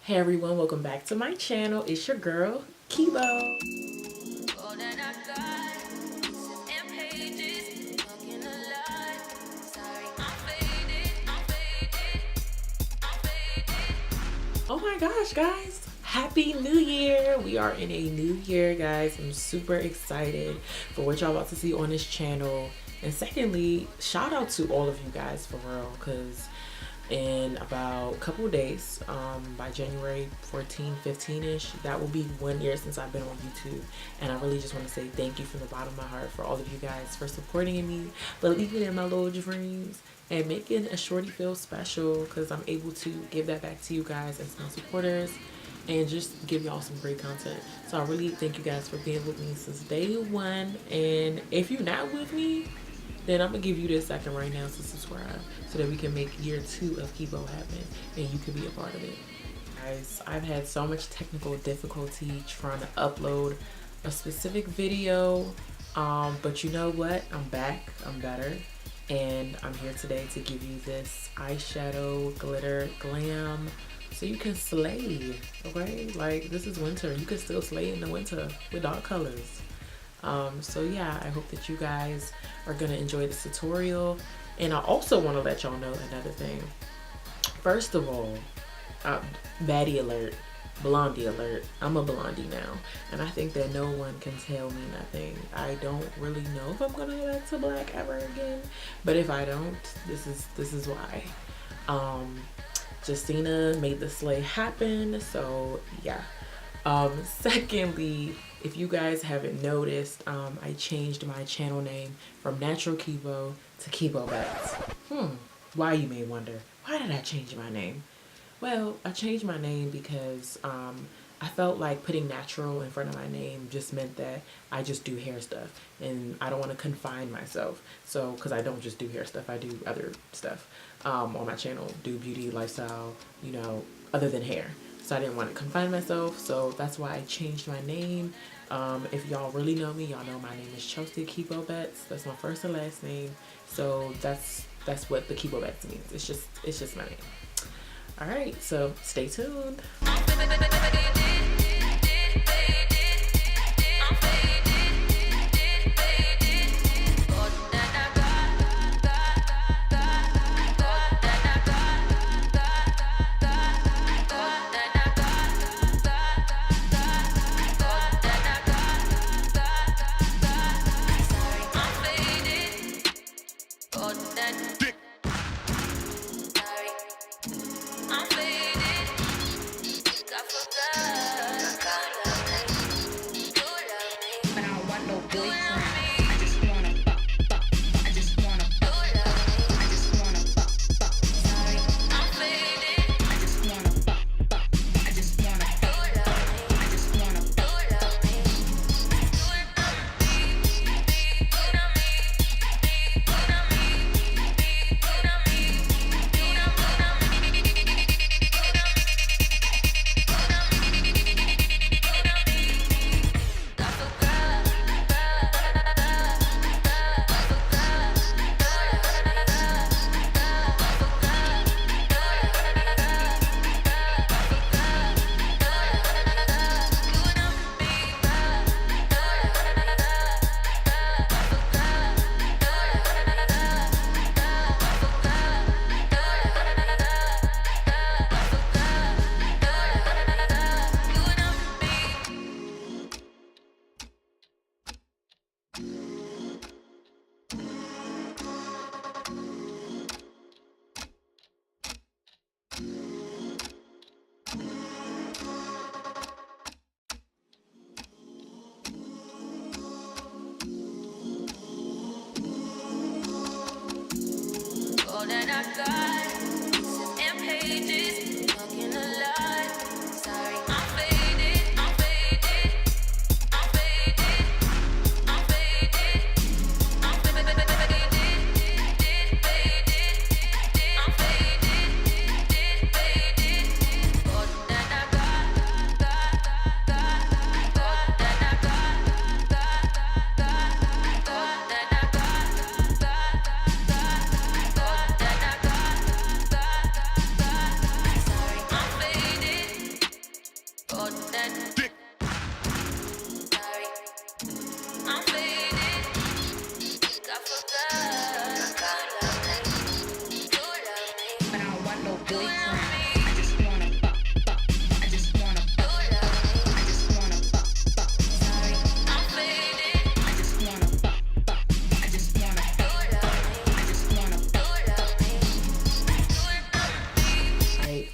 Hey everyone, welcome back to my channel. It's your girl, Kibo. Oh my gosh, guys. Happy New Year. We are in a new year, guys. I'm super excited for what y'all about to see on this channel. And secondly, shout out to all of you guys for real, because in about a couple of days, by January 14, 15-ish, that will be 1 year since I've been on YouTube. And I really just want to say thank you from the bottom of my heart for all of you guys for supporting me, believing in my little dreams, and making a shorty feel special, because I'm able to give that back to you guys as my supporters and just give y'all some great content. So I really thank you guys for being with me since day one. And if you're not with me, then I'm gonna give you this second right now to subscribe so that we can make year 2 of Kibo happen and you can be a part of it. Guys, I've had so much technical difficulty trying to upload a specific video, but you know what? I'm back, I'm better, and I'm here today to give you this eyeshadow glitter glam so you can slay, okay? Like, this is winter, you can still slay in the winter with dark colors. So yeah, I hope that you guys are gonna enjoy this tutorial. And I also want to let y'all know another thing. First of all, baddie alert, blondie alert. I'm a blondie now, and I think that no one can tell me nothing. I don't really know if I'm gonna go back to black ever again, but if I don't, this is why. Justina made the slay happen, so yeah. Secondly, if you guys haven't noticed, I changed my channel name from Natural Kibo to Kibobetts. Why, you may wonder, why did I change my name? Well, I changed my name because I felt like putting natural in front of my name just meant that I just do hair stuff, and I don't want to confine myself. So, because I don't just do hair stuff, I do other stuff on my channel, do beauty, lifestyle, you know, other than hair. So I didn't want to confine myself, so that's why I changed my name. If y'all really know me, y'all know my name is Chelsea Kibobetts. That's my first and last name. So that's what the Kibobetts means. It's just my name. All right, so stay tuned.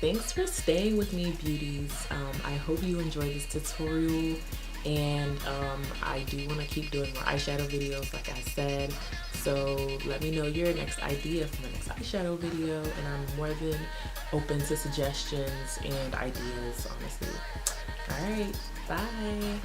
Thanks for staying with me, beauties. I hope you enjoyed this tutorial, and I do want to keep doing more eyeshadow videos like I said, so let me know your next idea for my next eyeshadow video, and I'm more than open to suggestions and ideas, honestly. Alright, bye!